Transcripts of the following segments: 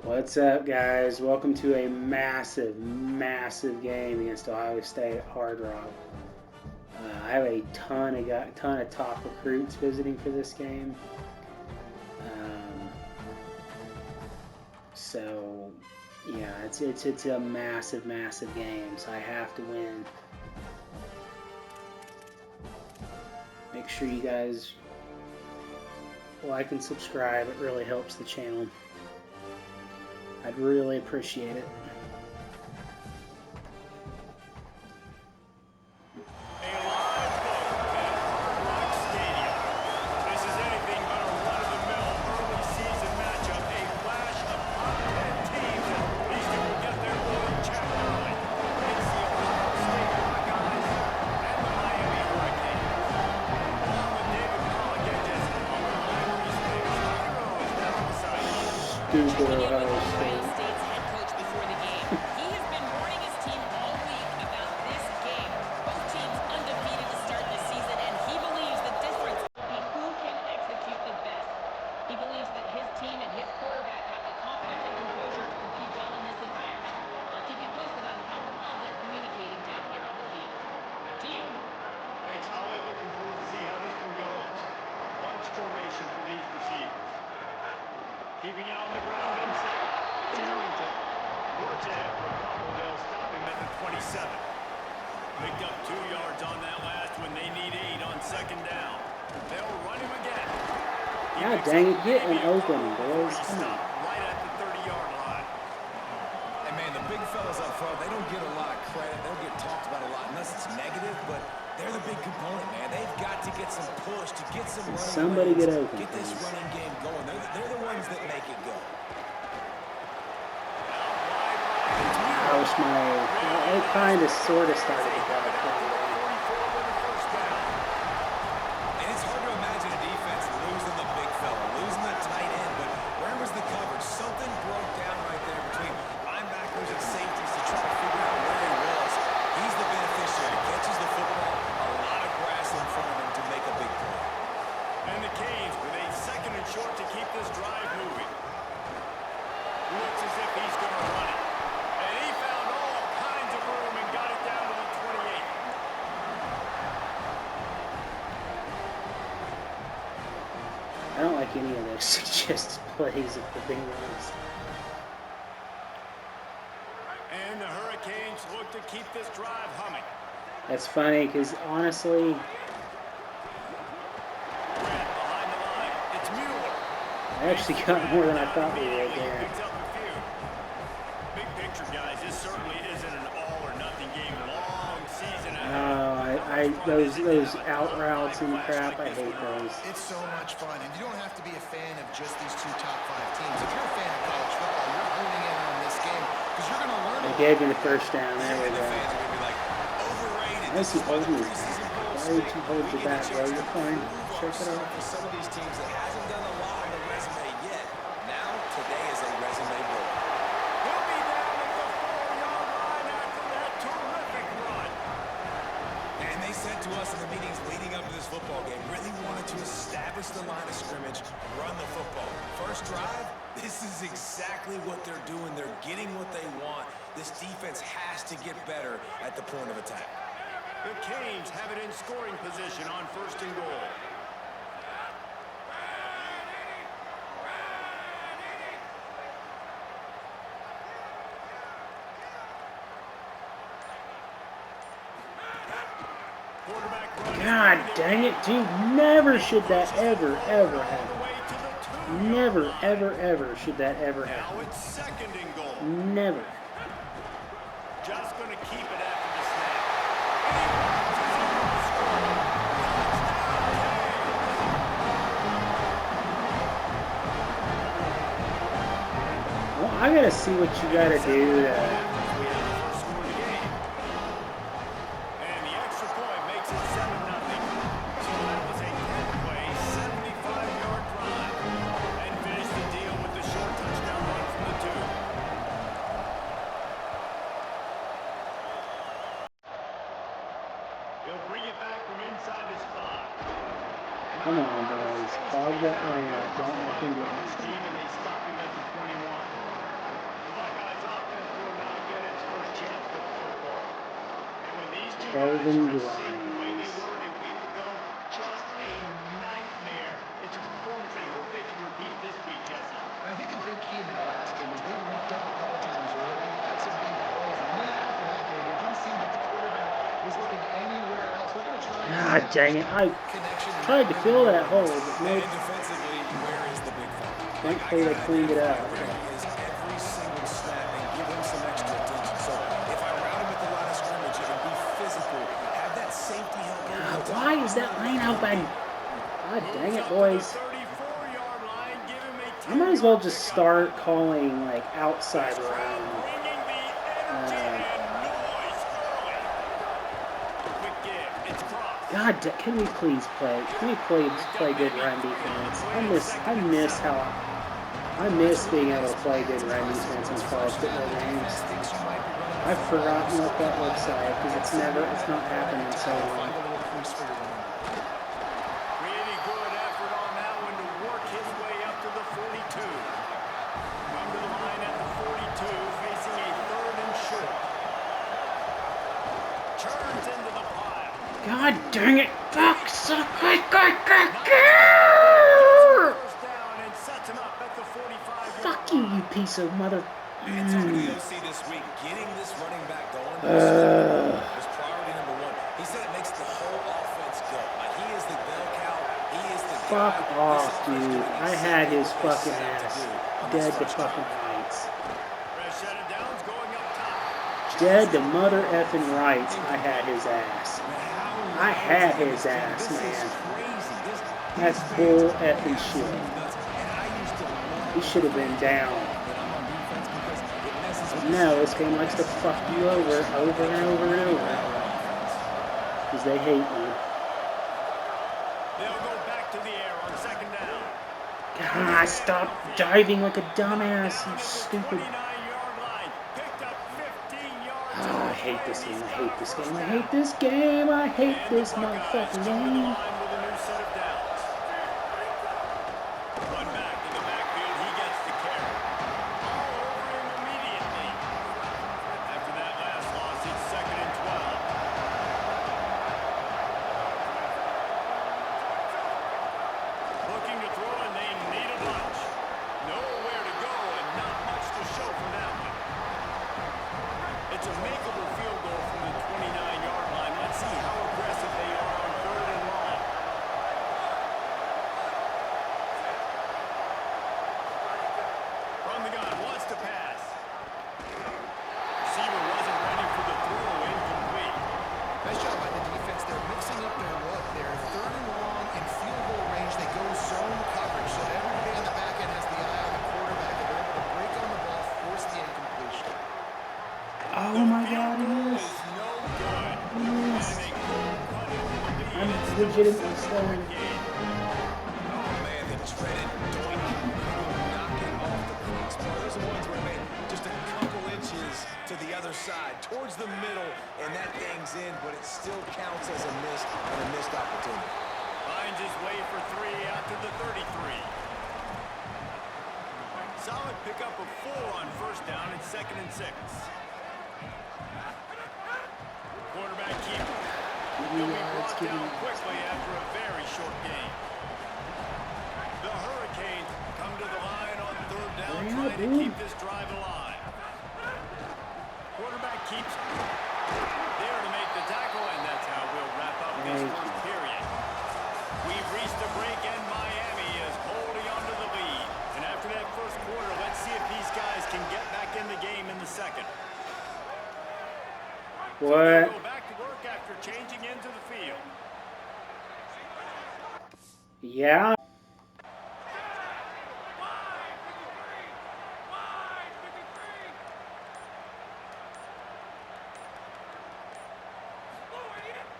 What's up, guys? Welcome to a massive, massive game against Ohio State at Hard Rock. I have a ton of top recruits visiting for this game. So yeah, it's a massive, massive game. So I have to win. Make sure you guys like and subscribe. It really helps the channel. I'd really appreciate it. Stupid Ohio State. State's head coach before the game. He has been warning his team all week about this game. Both teams undefeated to start the season, and he believes the difference will be who can execute the best. He believes that his team and his quarterback have the confidence and composure to compete well in this environment. I'll keep you posted on how well they're communicating down here on the field. To you. Thanks, Holly. Looking forward to see how this one goes. Bunch formation for these receivers. Keeping it on the ground inside. Darrington works ahead for a fumble. They'll stop him at the 27. Picked up 2 yards on that last one. They need 8 on second down. They'll run him again. God dang it, get an open, boys. Come on. Right at the 30-yard line. And man, the big fellas up front, they don't get a lot of credit. They'll get talked about a lot unless it's negative, but they're the big component, man. They've got to get some push, to get some running Somebody lanes, get open, get this please. running game going. They're the ones that make it go. Ouch, it kind of sort of started to go. And it's hard to imagine a defense losing the big fella, losing the tight end, but where was the coverage? Something broke down right there between linebackers and safeties to try to figure out where he was. He's the beneficiary. Catches the football, a lot of grass in front of him to make a big play. And the Canes with a second and short to keep this drive moving. Looks as if he's going to run it. And he found all kinds of room and got it down to the 28. I don't like any of those suggested plays of the big runs. And the Hurricanes look to keep this drive humming. That's funny because honestly, Grant behind the line. It's Mueller. I actually got more than I thought we would there. Picks up a few. Big picture, guys. This certainly isn't an all or nothing game. Long season ahead. Those out routes and crap, I hate those. It's so much fun, and you don't have to be a fan of just these two top 5 teams. If you're a fan of college football, you're honing in on this game because you're going to learn. They gave me the first down. There we And the go. fans are going to be like, overrated. Why is he holding his Preseason back? bowl Why would you hold We your get back, a bro? chance You're to fine. prove Check it ourselves out. for some of these teams that hasn't done a lot on the resume yet. Now, today is a resume bowl. He'll be down at the 4-yard line after that terrific run. And they said to us in the meetings leading up to this football game, really wanted to establish the line of scrimmage, run the football. First drive, this is exactly what they're doing. They're getting what they want. This defense has to get better at the point of attack. The Canes have it in scoring position on first and goal. Quarterback run. God dang it, dude. Never should that ever happen. Never, ever should that ever Now happen. it's second and goal. Never. Just going to keep it after the snap. Well, I gotta see what you gotta do to... We have the first score of the game. And the extra point makes it 7-0. So that was a 10-play, 75-yard drive. And finished the deal with the short touchdown run from the 2. He'll bring it back from inside the spot. Come on, boys. Clog that lane up. Don't let them do it. And they stop him at the 21. Kelvin The way they Grimes. were a week ago, just a nightmare. It's a performance they hope they can repeat this week, Jesse. I think a big key in that last game is they looked up a couple times early, had some big plays, and then after that game, it didn't seem that the quarterback was looking anywhere else. We're going to try and God dang it! I connection. tried to fill that hole, but And nope. defensively, where is the big fella? Thankfully, they cleaned it up. Where he is every single snap and give him some extra attention. So if I round him at the line of scrimmage, it can be physical. Have that safety help. God, why is that lane open? God dang it, boys. 34-yard line, give him a I might as well just start calling like outside run. bringing the energy and noise early. Quick give, it's crossed. God, can we please play? Can we play good run defense? I miss being able to play good run defense in college football games. I've forgotten what that looks like because it's not happened in so long. Really good effort on that one to work his way up to the 42. Come to the line at the 42, facing a 3rd and short. Turns into the pile. God dang it! Fuck! Suck! First down and sets him up at the 45. Fuck you, you piece of mother. And talking to the OC this week, getting this running back going was priority number one. He said it makes the whole offense go. Like he is the bell cow. He is the Fuck guy. off, This is dude. what I he had said his they fucking set out to ass do on dead this to first fucking drive. rights. Fresh set of downs going up top. Dead to mother effing rights. I had his ass. I had his ass, man. That's bull effing shit. He should have been down. But no, this game likes to fuck you over and over and over. Because they hate you. They'll go back to the air on 2nd down. God, stop diving like a dumbass, you stupid. 29-yard line. Picked up 15 yards. Oh, I hate this game. I hate this game. I hate this game. I hate this motherfucking game. With a new set of downs. One back in the backfield. He gets the carry. All over him immediately. After that last loss, it's 2nd and 12. Looking to throw, and they need a bunch. Nowhere to go, and not much to show for that one. It's a makeable field goal from the 29-yard line. Let's see how aggressive they are on 3rd and long. From the gun, wants to pass. Receiver wasn't ready for the throw, incomplete. Nice job by the defense. They're mixing up their look. They're 3rd and long in field goal range. They go zone coverage, so everybody on the back end has the eye on the quarterback, and they're able to break on the ball, force the incompletion. Oh my god, he Is missed. no good. He missed. And they couldn't cut into the lead. I'm It's legitimately still stalling. a game. Oh man, the dreaded doink. Knocking off the cleats. Those are ones where, man, just a couple inches to the other side, towards the middle, and that thing's in, but it still counts as a miss and a missed opportunity. Finds his way for 3 out to the 33. Solid pickup of 4 on 1st down. It's 2nd and 6. Quarterback keeper. He'll be brought down quickly after a very short game. The Hurricanes come to the line on 3rd down, trying to keep this drive alive. Quarterback keeps there to make the tackle, and that's how we'll wrap up this first period. We've reached a break, and Miami is holding on to the lead. And after that first quarter, let's see if these guys can get back in the game in the second. What? Go back to work after changing into the field. Yeah.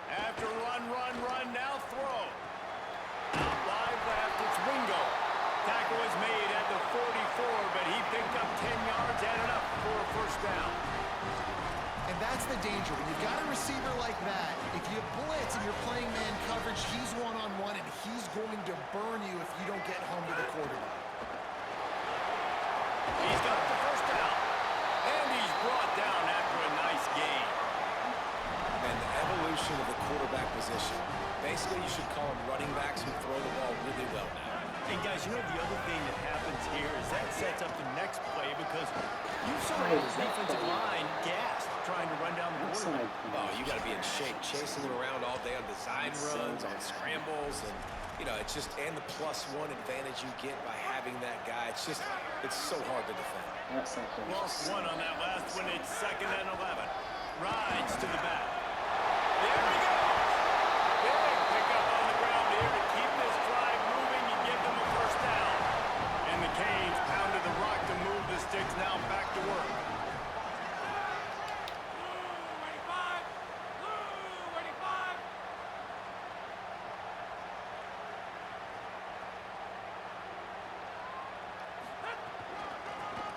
After run, now throw. Out wide left, it's Wingo. Tackle is made at the 44, but he picked up 10 yards and enough for a 1st down. And that's the danger. When you've got a receiver like that, if you blitz and you're playing man coverage, he's one-on-one, and he's going to burn you if you don't get home to the quarterback. He's got the 1st down. And he's brought down after a nice game. And the evolution position. Basically, you should call them running backs who throw the ball really well now. And guys, you know the other thing that happens here is that sets up the next play because you saw the defensive line gassed trying to run down the quarterback. Oh, you got to be in shape, chasing them around all day on design runs, on scrambles, and you know, it's just and the +1 advantage you get by having that guy. It's so hard to defend. Lost one on that last one. It's 2nd and 11. Rides to the back. There we go. Big pickup on the ground here to keep this drive moving and give them a first down. And the Canes pounded the rock to move the sticks. Now back to work.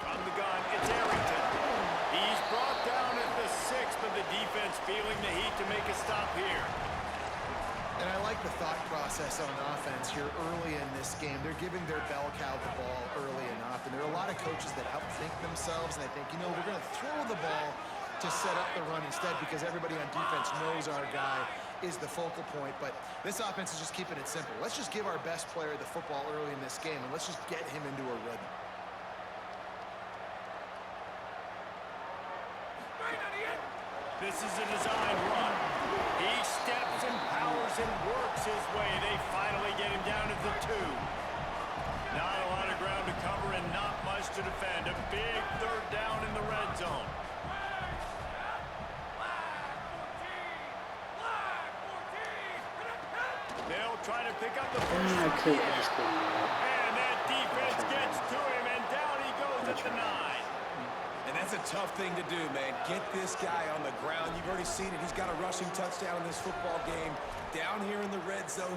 From the gun, it's Arrington. He's brought down at the 6, but the defense feeling the heat to make a stop here. And I like the thought process on offense here early in this game. They're giving their bell cow the ball early enough. And there are a lot of coaches that outthink themselves, and they think, you know, we're going to throw the ball to set up the run instead because everybody on defense knows our guy is the focal point. But this offense is just keeping it simple. Let's just give our best player the football early in this game, and let's just get him into a rhythm. This is a design run. He steps and powers and works his way. They finally get him down at the 2. Not a lot of ground to cover and not much to defend. A big 3rd down in the red zone. They'll try to pick up the first. And that defense gets to him, and down he goes at the 9. And that's a tough thing to do, man. Get this guy on the ground. You've already seen it. He's got a rushing touchdown in this football game. Down here in the red zone,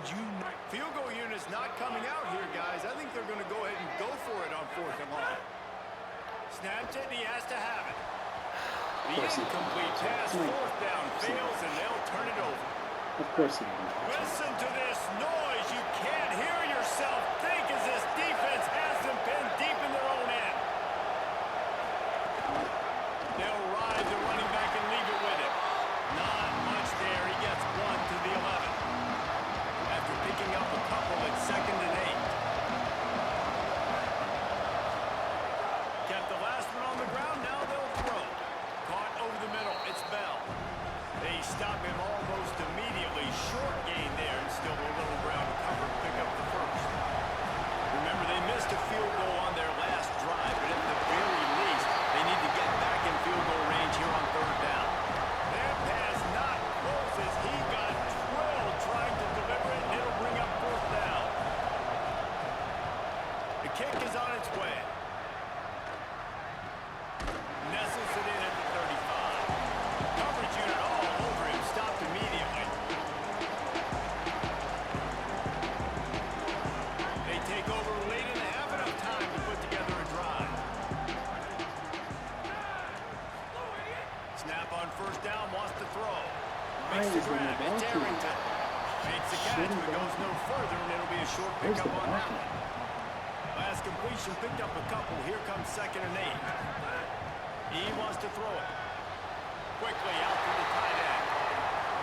Field goal unit's not coming out here, guys. I think they're going to go ahead and go for it on 4th and long. Snaps it, and he has to have it. The incomplete pass, 4th down, fails, and they'll turn it over. Of course he didn't. Listen to this noise. You can't hear yourself think as this defense has them pinned deep in their own end. They'll ride the running back and leave it with him. Not much there. He gets 1 to the 11. After picking up a couple at 2nd and 8. Kept the last one on the ground. Now they'll throw. Caught over the middle. It's Bell. They stop him almost immediately. Short gain there and still a little ground to cover to pick up the first. Remember, they missed a field goal on their last drive, but at the very least, they need to get back in field goal range here on 3rd down. That pass not close as he got drilled trying to deliver it, and it'll bring up 4th down. The kick is on its way. Nestles it in at the 35. Coverage unit all over him, stopped immediately. They take over late in the half, enough time to put together a drive. Snap on 1st down, wants to throw. Makes the grab, it's Arrington. Makes the catch, but goes no further, and it'll be a short pickup on that one. Last completion, picked up a couple. Here comes 2nd and 8. He wants to throw it. Quickly out to the tight end.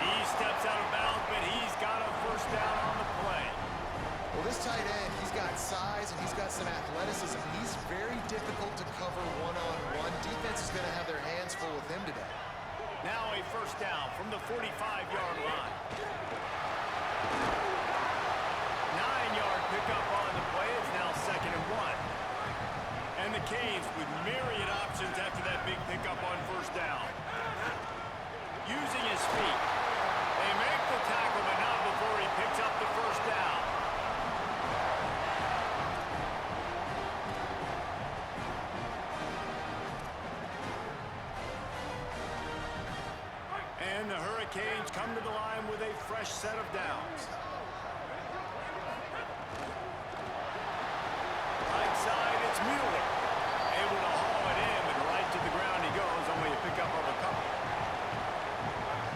He steps out of bounds, but he's got a first down on the play. Well, this tight end, he's got size and he's got some athleticism. He's very difficult to cover one-on-one. Defense is going to have their hands full with him today. Now a first down from the 45-yard line. 9-yard pickup on the play. It's now 2nd and 1. And the Canes with myriad options after that big pickup on first down. Using his feet. They make the tackle, but not before he picks up the first down. And the Hurricanes come to the line with a fresh set of downs. Right side, it's Mueller. Able to haul it in, but right to the ground he goes, only a pickup of a couple.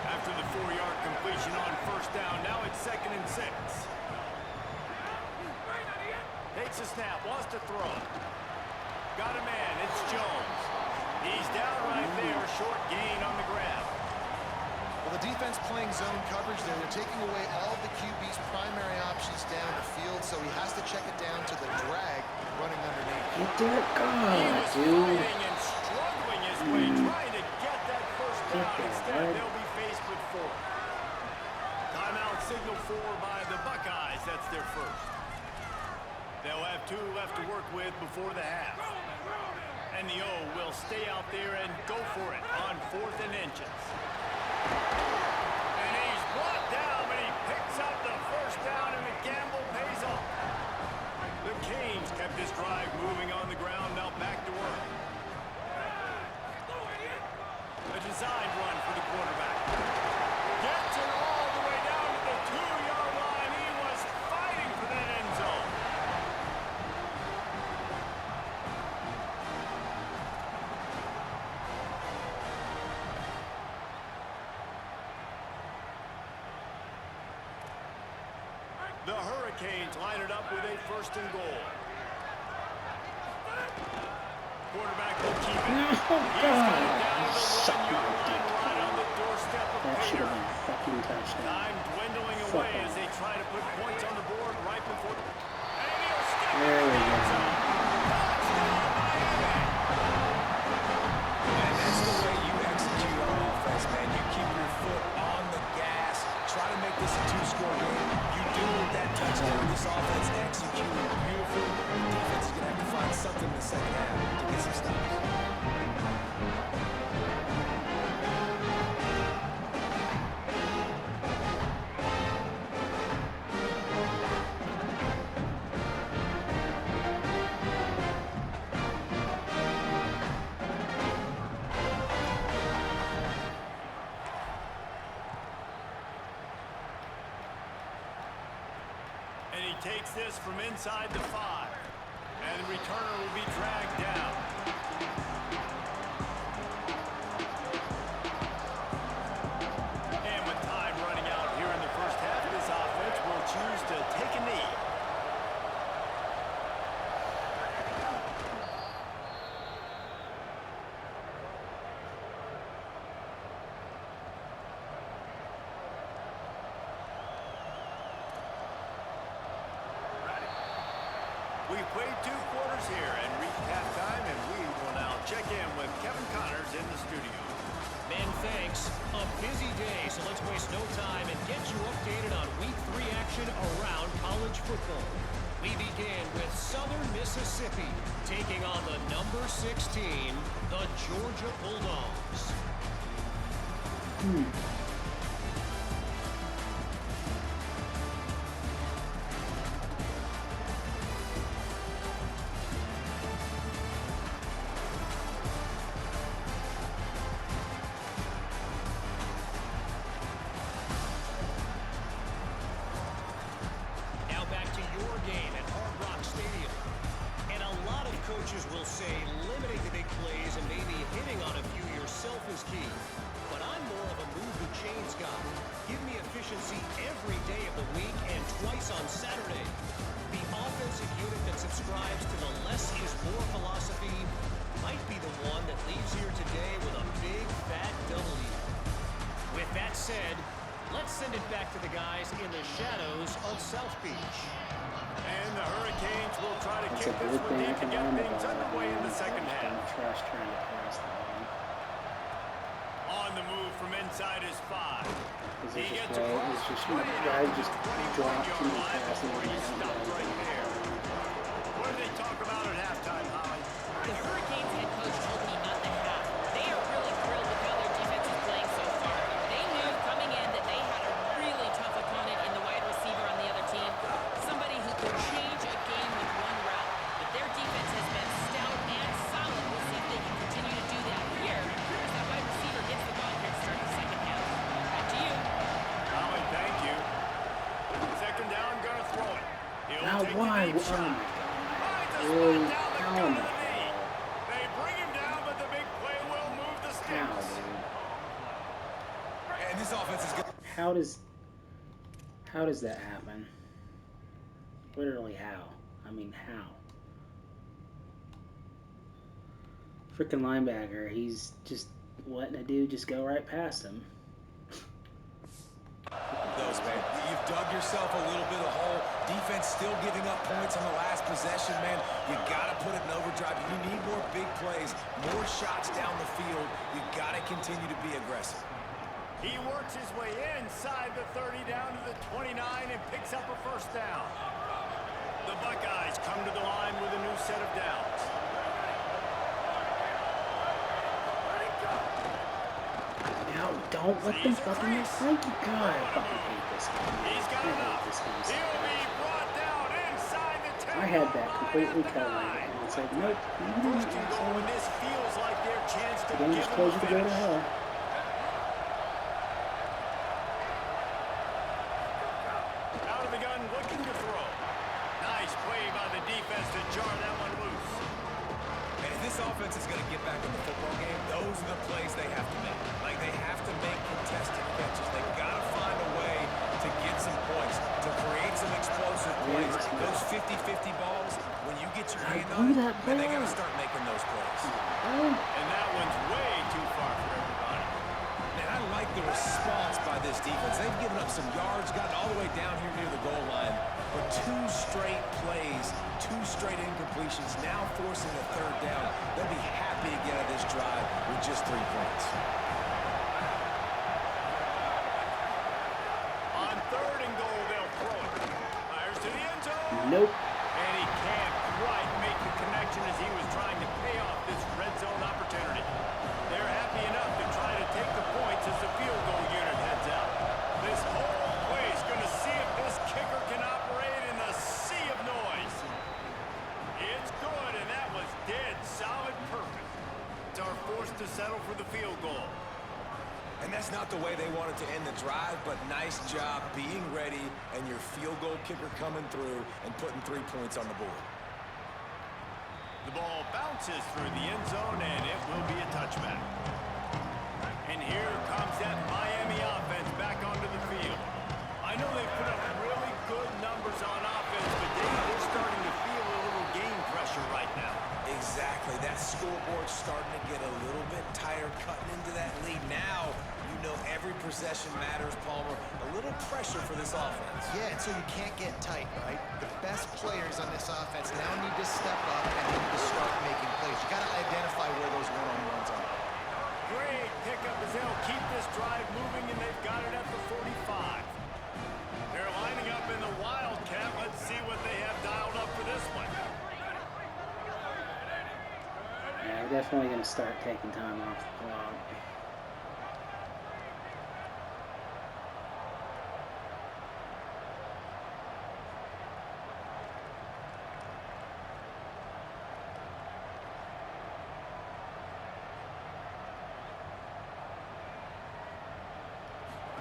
After the 4-yard completion on first down, now it's 2nd and 6. Takes a snap, wants to throw. Got a man, it's Jones. He's down right there, short gain on the grab. Well, the defense playing zone coverage there. They're taking away all of the QB's primary options down the field, so he has to check it down to the drag running underneath. You dear God, Fighting dude. and struggling his way, trying to get that first down. Instead, they'll be faced with 4. Timeout signal 4 by the Buckeyes. That's their first. They'll have 2 left to work with before the half. And the O will stay out there and go for it on 4th and inches. And he's brought down, but he picks up the first down, and the gamble pays off. The Canes kept this drive moving on the ground, now back to work. A designed run for the quarterback. Gets it all the way down to the 2-yard line. He was fighting for that end zone. The Hurricanes line it up with a 1st and goal. Quarterback will keep it. Oh, God. Suck my Right dick. on the doorstep of That should Pater. have been a fucking touchdown. Time dwindling Fuck away off. as they try to put points on the board right before. And he'll skip There we go. And that's the way you execute on offense, man. You keep your foot on the gas. Try to make this a 2-score game. You do with that touchdown. This offense executed beautiful. The defense is going to have to find something in the second half to get some stops. And he takes this from inside the 5. And the returner will be dragged down. And with time running out here in the first half, this offense will choose to take a knee. We've played 2 quarters here and reached halftime, and we will now check in with Kevin Connors in the studio. Men, thanks. A busy day, so let's waste no time and get you updated on Week 3 action around college football. We begin with Southern Mississippi taking on the number 16, the Georgia Bulldogs. Now back to your game at Hard Rock Stadium. And a lot of coaches will say limiting the big plays and maybe hitting on a few yourself is key. But I'm more of a move the chains guy. Give me efficiency every day of the week and twice on Saturday. The offensive unit that subscribes to the less is more philosophy might be the one that leaves here today with a big fat W. With that said, let's send it back to the guys in the shadows of South Beach. And the Hurricanes will try to It's a kick this good one thing I deep to can get run the things ball. underway in the second half. Trash trying to pass the ball. On the move from inside his 5. Because He it's gets just right. across It's just 20 guys just drop 21-yard too many line passes before and he they stopped don't right there. What did they talk about at halftime, Holly? The Hurricanes head coach told me at the half they are really thrilled with how their defense is playing so far. They knew coming in that they had a really tough opponent in the wide receiver on the other team, somebody who could change a game with one route. But their defense has been stout and solid. We'll see if they can continue to do that here as that wide receiver gets the ball here to start the second half. Back to you. Holly, thank you. Second down, gonna throw it. He'll Now take the why? deep Oh shot. my Finds a Oh, spot down the how gut of my the knee. They bring him down, but the big play will move the How, sticks. dude? And this offense is good. How does that happen? Literally how? I mean how? Freaking linebacker, he's just letting a dude just go right past him. dug yourself a little bit of hole. Defense still giving up points on the last possession, man. You got to put it in overdrive. You need more big plays, more shots down the field. You got to continue to be aggressive. He works his way inside the 30 down to the 29 and picks up a first down. The Buckeyes come to the line with a new set of downs. No, don't let them fucking make Frankie. God, I fucking hate this game. He's got enough. He'll be brought down inside the 10. I had that completely covered, and it's like, nope, you didn't. First and goal, and this feels like their chance to The game give is them closer a to go to finish. hell. Out of the gun, looking to throw. Nice play by the defense to jar that one loose. And if this offense is going to get back in the football game, those are the plays they have to make. Like, they have to make contested catches. They've got to find a way to get some points, to create some explosive plays. Those 50-50 balls, when you get your hand on it, then they got to start making those plays. And that one's way too far for everybody. Man, I like the response by this defense. They've given up some yards, gotten all the way down here near the goal line. But 2 straight plays, 2 straight incompletions, now forcing a third down. They'll be happy to get out of this drive with just 3 points. On third and goal, they'll throw it. Fires to the end zone. Nope. And he can't quite make the connection as he was trying to pay off this red zone opportunity. They're happy enough to try to take the points as the field goal unit heads out. This whole play is going to see if this kicker can operate in the sea of noise. It's good, and that was dead solid perfect. It's our forced to settle for the field goal. And that's not the way they wanted to end the drive, but nice job being ready and your field goal kicker coming through and putting 3 points on the board. The ball bounces through the end zone, and it will be a touchback. And here comes that Miami offense back onto the field. I know they've put up really good numbers on offense, but they're starting to feel a little game pressure right now. Exactly. That scoreboard's starting to get a little bit tired cutting into that lead. Now, you know every possession matters, Palmer. A little pressure for this offense. Yeah, and so you can't get tight, right? The best players on this offense now need to step up and need to start making plays. You got to identify where those one-on-ones are. Great pickup as they'll keep this drive moving, and they've got it at the 45. They're lining up in the Wildcat. Let's see what they have dialed up for this one. Yeah, we're definitely going to start taking time off the clock.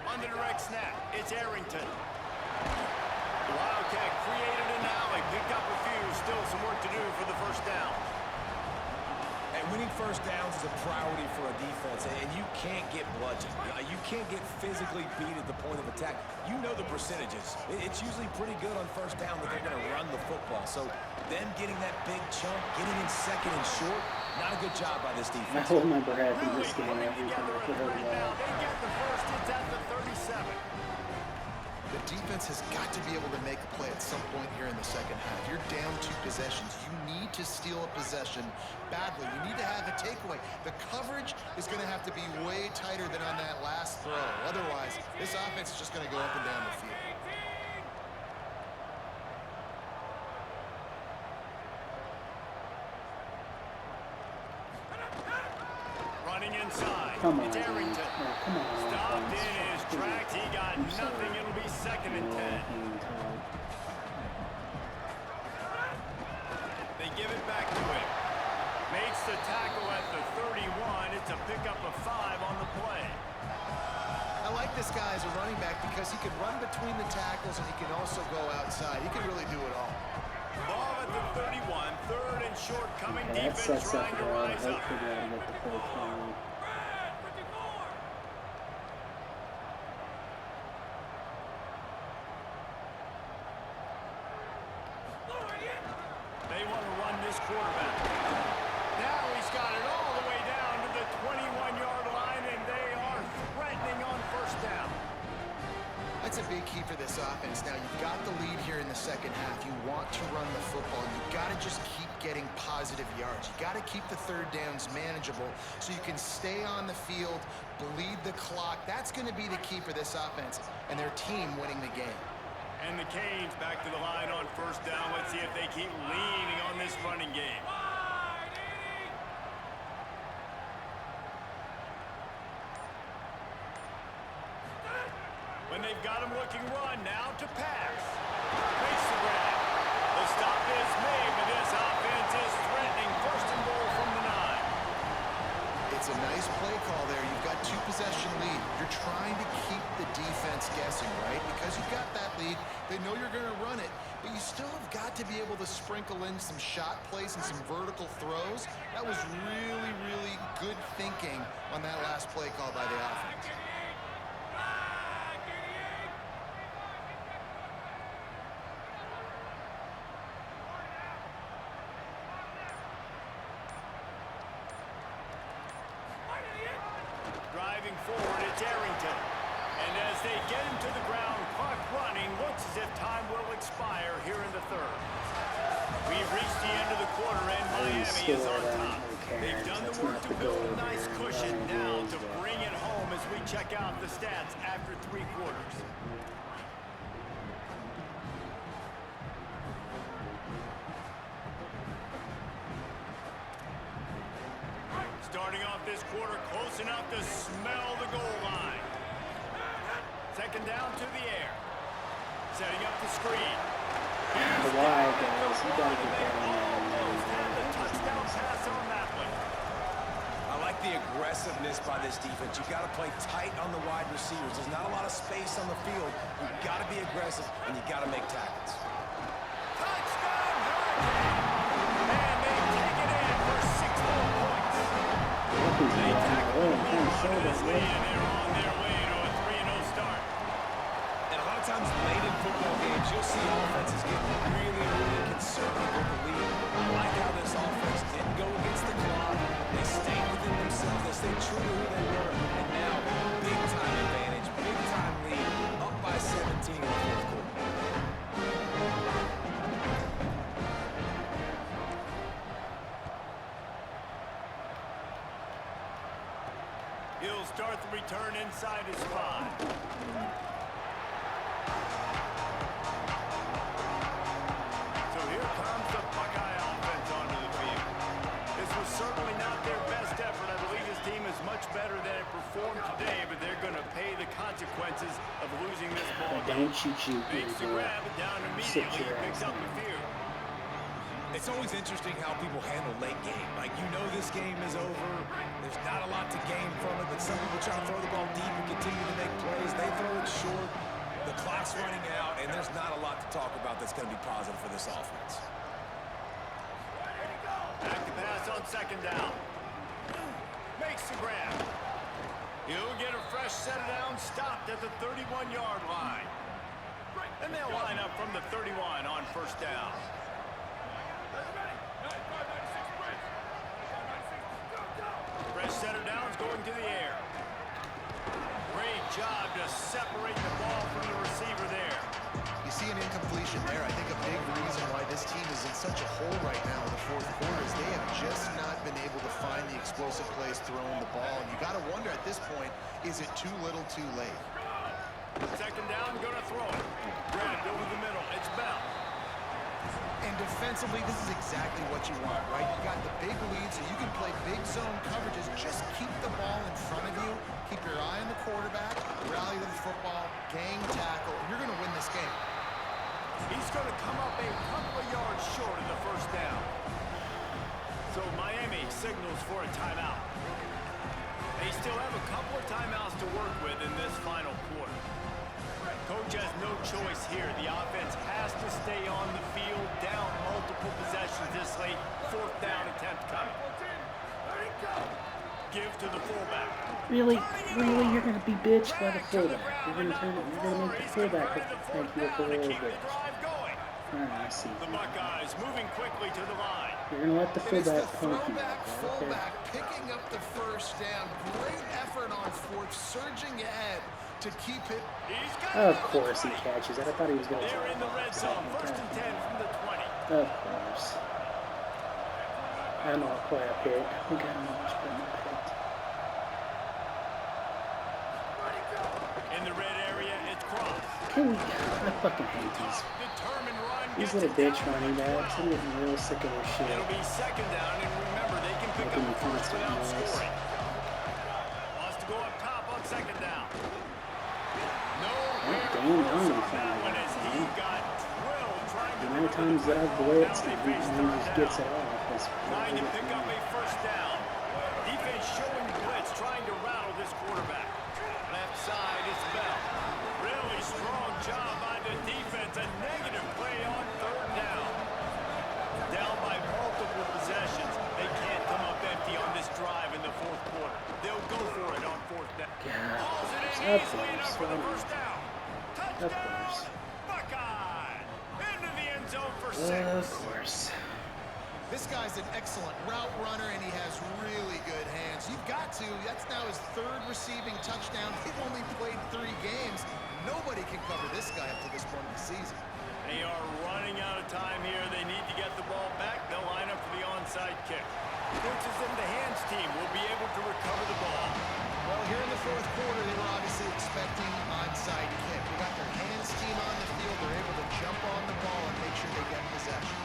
On the direct snap, it's Arrington. The Wildcat created an alley, picked up a few, still some work to do for the first down. And winning first downs is a priority for a defense, and you can't get bludgeoned. You can't get physically beat at the point of attack. You know the percentages. It's usually pretty good on first down that they're going to run the football. So them getting that big chunk, getting in second and short, not a good job by this I defense. hold my breath in this game Putting every time together I a put third it down. away. They get the first, it's at the 37. The defense has got to be able to make a play at some point here in the second half. You're down 2 possessions. You need to steal a possession badly. You need to have a takeaway. The coverage is going to have to be way tighter than on that last throw. Otherwise, this offense is just going to go up and down the field. Running inside, Come on, it's dude. Arrington. Oh, come on. Stopped offense. in his tracks, he got I'm sorry. nothing, it'll be second and 10. Hang tight. They give it back to him. Makes the tackle at the 31. It's a pickup of 5 on the play. I like this guy as a running back because he can run between the tackles and he can also go outside. He can really do it all. Ball at the 31. Third and short coming. Yeah, that Defense sets up trying to well. rise up. Hopefully they'll get the first down. They want to run this quarterback. Now he's got it all the way down to the 21-yard line, and they are threatening on first down. That's a big key for this offense. Now, you've got the lead here in the second half. You want to run the football. You've got to just keep getting positive yards. You got to keep the third downs manageable so you can stay on the field, bleed the clock. That's going to be the key for this offense and their team winning the game. And the Canes back to the line on first down. Let's see if they keep leaning on this running game. When they've got him looking run, now to pass. Makes the grab. The stop is made, but this offense is threatening. First and goal from the 9. It's a nice play call there. You've got 2-possession lead. You're trying to keep the defense guessing, right? Because you've got that lead, they know you're going to run it, but you still have got to be able to sprinkle in some shot plays and some vertical throws. That was really, really good thinking on that last play call by the offense. Driving forward, it's Arrington. And as they get him to the ground, clock running, looks as if time will expire here in the third. We've reached the end of the quarter, and Miami is on top. They've done the work to build a nice cushion now to bring it home as we check out the stats after 3 quarters. Starting off this quarter close enough to smell the goal line. Second down to the air. Setting up the screen. The wide guys, you gotta get down there. The touchdown pass on that one. I like the aggressiveness by this defense. You've got to play tight on the wide receivers. There's not a lot of space on the field. You've got to be aggressive, and you've got to make tackles. Touchdown, Hurricane! And they take it in for 6 more points. They tackle the ball this lead, and they're on their way to a 3-0 start. And a lot of times late in football games, you'll see offenses get really, really conservative with the lead. I like how this offense didn't go against the clock. They stayed within themselves. They stayed true to who they were. And now, big-time advantage, big-time lead, up by 17 in the fourth quarter. He'll start the return inside his 5. So here comes the Buckeye offense onto the field. This was certainly not their best effort. I believe this team is much better than it performed today, but they're going to pay the consequences of losing this ball. Don't you shoot me, Makes the boy. grab it down Sit immediately. your Picks ass up the down. field. It's always interesting how people handle late game. Like, you know this game is over. There's not a lot to gain from it, but some people try to throw the ball deep and continue to make plays. They throw it short. The clock's running out, and there's not a lot to talk about that's going to be positive for this offense. Back to pass on second down. Makes the grab. He'll get a fresh set of downs, stopped at the 31-yard line. And they'll line up from the 31 on first down. Fresh set of downs going to the air. Great job to separate the ball from the receiver there. You see an incompletion there. I think a big reason why this team is in such a hole right now in the fourth quarter is they have just not been able to find the explosive plays throwing the ball. And you got to wonder at this point, is it too little too late? Second down, going to throw it. Grabbed over the middle. It's Bell. And defensively, this is exactly what you want, right? You got the big lead, so you can play big zone coverages. Just keep the ball in front of you. Keep your eye on the quarterback. Rally to the football. Gang tackle. You're going to win this game. He's going to come up a couple of yards short of the first down. So Miami signals for a timeout. They still have a couple of timeouts to work with in this final quarter. Coach has no choice here. The offense has to stay on the field, down multiple possessions this late. Fourth down attempt coming. Give to the fullback. Really, you're gonna be bitched by the fullback. You're gonna make the fullback think you're a little Keep the bitch. drive going. Alright, I see. The Buckeyes moving quickly to the line. You're gonna let the It is the fullback punk you. throwback Okay. fullback picking up the first down. Great effort on fourth, surging ahead to keep it. He's got Of it on the course he 20. catches that. I thought he was going to They're in the red zone. First and 10 from the 20. Of course. I don't know what play I picked. I think I don't know which play I picked. In the red area, it's Cross. Can we? I fucking hate Determined run. these Gets little it bitch down to running the backs. 12. I'm getting real sick of their shit. It'll be second down, and remember, they can pick Making up me a first constant without noise. scoring. Wants to go up top on second down. Nowhere damn, close I'm on fine that with one that, as he man. got drilled trying The to amount of deliver times the that I've football. blitzed Now they and face he third just down. gets it off. It's Trying to pick up a first down. Defense showing blitz, trying to rattle this quarterback. Left side is Bell. Really strong job by the defense. A negative play on third down. Down by multiple possessions. They can't come up empty on this drive in the fourth quarter. They'll go for it on fourth down. Hauls it in easily enough for the first down. Touchdown, Buckeyes. Into the end zone for 6. Of course. This guy's an excellent route runner, and he has really good hands. You've got to. That's now his 3rd receiving touchdown. He's only played 3 games. Nobody can cover this guy up to this point of the season. They are running out of time here. They need to get the ball back. They'll line up for the onside kick. Coaches in the hands team will be able to recover the ball. Well, here in the fourth quarter, they were obviously expecting onside kick. They got their hands team on the field. They're able to jump on the ball and make sure they get possession.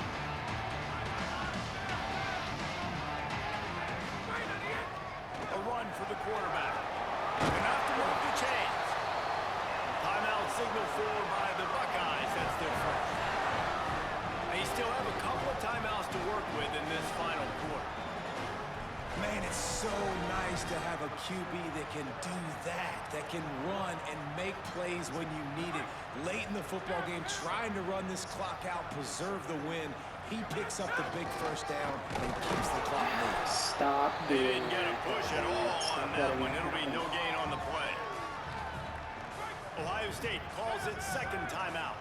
A run for the quarterback. Enough to move the chains. Timeout signal for by the Buckeyes. That's their first. They still have a couple of timeouts to work with in this final quarter. Man, it's so nice to have a QB that can do that can run and make plays when you need it. Late in the football game, trying to run this clock out, preserve the win. He picks up the big first down and keeps the clock moving. Stop They doing didn't get a push at all on that one. It'll be no gain on the play. Ohio State calls it second timeout.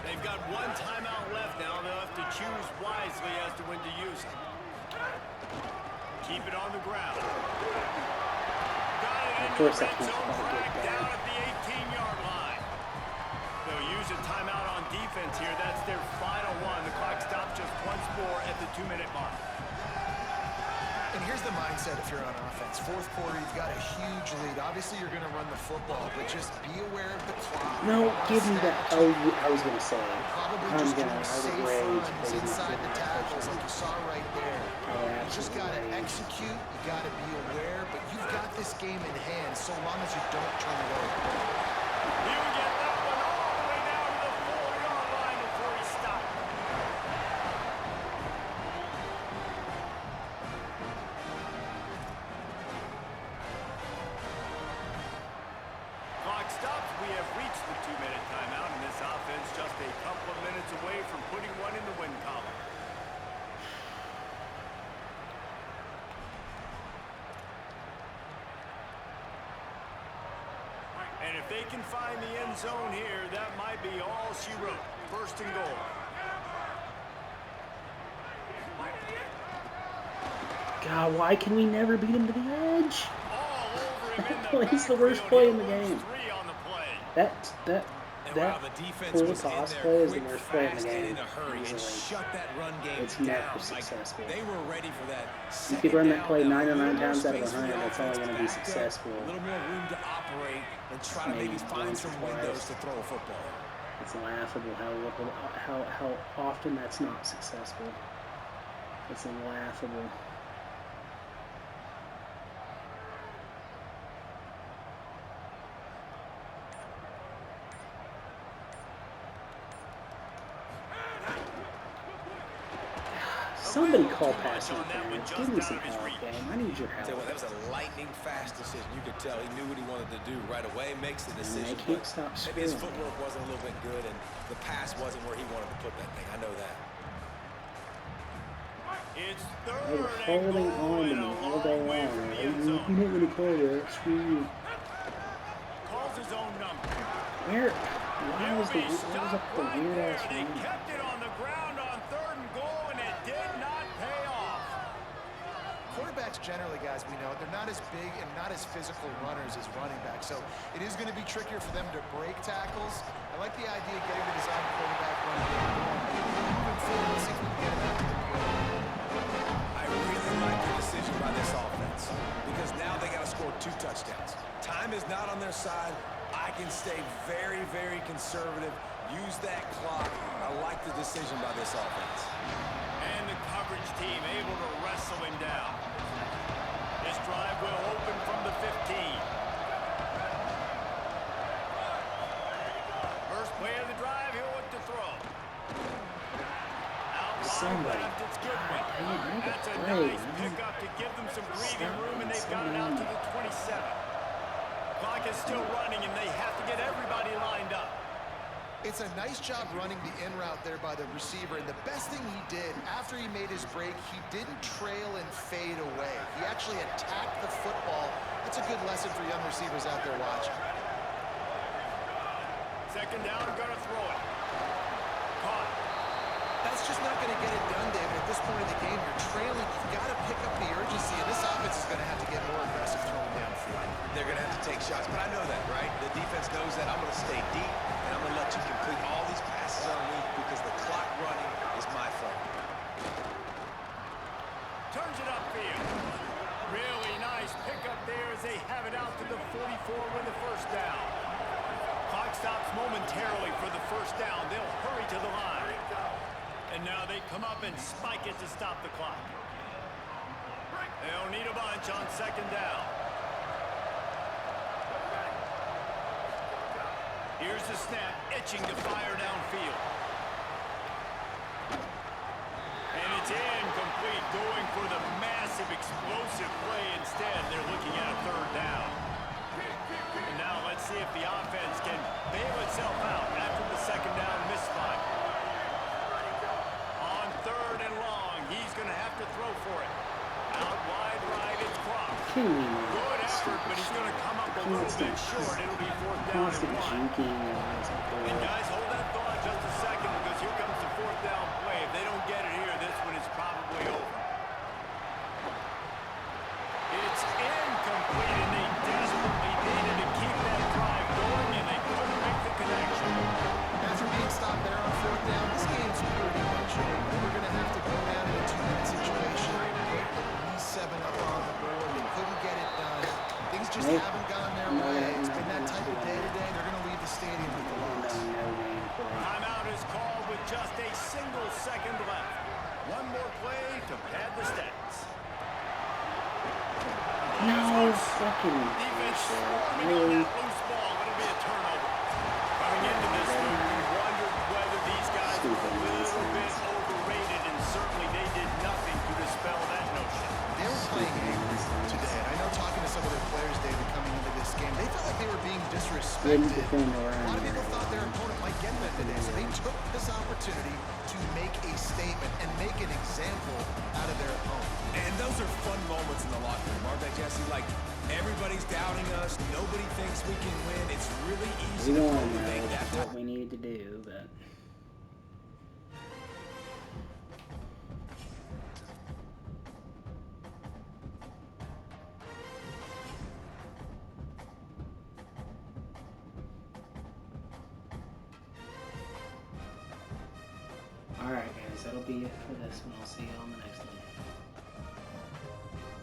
They've got one timeout left now. They'll have to choose wisely as to when to use it. Keep it on the ground. Got it in the red zone track down at the 18-yard line. They'll use a timeout on defense here. That's their final one. The clock stops just once more at the 2-minute mark. And here's the mindset if you're on offense. Fourth quarter, you've got a huge lead. Obviously, you're going to run the football, but just be aware of the clock. No, give me that. Oh, I was going to say. Probably I'm just going doing to safe rage. runs inside the tackles like you saw right there. You just got to execute. You got to be aware, but you've got this game in hand so long as you don't turn it over. You get that one all the way down to the 4-yard line before he stopped. Clock stops. We have reached the 2-minute timeout, and this offense just a couple of minutes away from putting one in the win column. And if they can find the end zone here, that might be all she wrote. First and goal. God, why can we never beat him to the edge? All over him in the Play's the worst backfield. play in the He moves game. 3 on the play. Wow, the defense full was in toss there play is the quick, worst play in the fast, and game. in a hurry, and Easily. shut that run game It's down. never successful. They were ready for that. You could run that play Second 9 or down, 9 a little times out of more space for 100. the That's only going to be offense backed up, successful. A little more room to operate and try to maybe Maybe find once or some twice. windows to throw a football. It's laughable how often that's not successful. It's laughable. Somebody call pass interference. Give me some help, game. I need your Tell you help. what, that was a lightning fast decision. You could tell he knew what he wanted to do right away. Makes the And decision. they can't but stop maybe his scoring. footwork wasn't a little bit good, and the pass wasn't where he wanted to put that thing. I know that. It's They third were and holding goal on to and me a all day long way long. from the You end didn't zone. really call that. Screw you. Calls his own number. Where? Why was the up the weird ass They run? kept it on the ground on third and goal, and it did not pay off. Quarterbacks quarterbacks generally, guys, we know, they're not as big and not as physical runners as running backs. So it is going to be trickier for them to break tackles. I like the idea of getting the design quarterback run a little more. Moving forward, let's see if we can get him out to the field. I really like the decision by this offense because now they got to score 2 touchdowns. Time is not on their side. I can stay very, very conservative. Use that clock. I like the decision by this offense. And the coverage team able to wrestle him down. This drive will open from the 15. First play of the drive, he'll look to throw. Somebody. It's good one. Make a That's a play, nice man. pickup to give them some breathing room, and they've got it out to the 27. Clock is still running, and they have to get everybody lined up. It's a nice job running the in route there by the receiver, and the best thing he did after he made his break, he didn't trail and fade away. He actually attacked the football. That's a good lesson for young receivers out there watching. Second down, gonna throw it. Caught. That's just not going to get it done, David. At this point in the game, you're trailing. You've got to pick up the urgency, and this offense is going to have to get more aggressive throwing downfield. They're going to have to take shots, but I know that, right? The defense knows that. I'm going to stay deep, and I'm going to let you complete all these passes underneath because the clock running is my fault. Turns it upfield. Really nice pickup there as they have it out to the 44 with the first down. Clock stops momentarily for the first down. They'll hurry to the line. And now they come up and spike it to stop the clock. They'll need a bunch on second down. Here's the snap, itching to fire downfield. And it's incomplete, going for the massive explosive play instead. They're looking at a third down. And now let's see if the offense can bail itself out after the second down misfire. On third and long, he's going to have to throw for it. Out wide right, it's Croft. Good effort, but he's going to come up a little bit short. It'll be fourth down and one. And guys, hold that thought just a second because here comes the fourth down play. If they don't get it here, this one is probably over. It's incomplete, and they desperately needed to keep that drive going, and they couldn't make the connection. After being stopped there on fourth down, this game's pretty much over. We're going to have to go down in a 2-minute situation. Put at least 7 up on the board. They couldn't get it done. Things just haven't gone their way. It's been that type of day today. They're going to leave the stadium with the loss. Timeout is called with just a single second left. One more play to pad the stats. No fucking Defense swarming on that loose ball. It'll be a turnover. Coming into this week, we wondered whether these guys were a little bit overrated, and certainly they did nothing to dispel that notion. They were playing angry today. And I know talking to some of their players, David, coming into this game, they felt like they were being disrespected. A lot of people thought their opponent might get them today, so they took this opportunity to make a statement and make an example out of their opponent. And those are fun moments in the locker room, aren't they, Jesse? Like, everybody's doubting us. Nobody thinks we can win. It's really easy to motivate that what we needed to do, but... Alright guys, that'll be it for this one. I'll see you on the next one.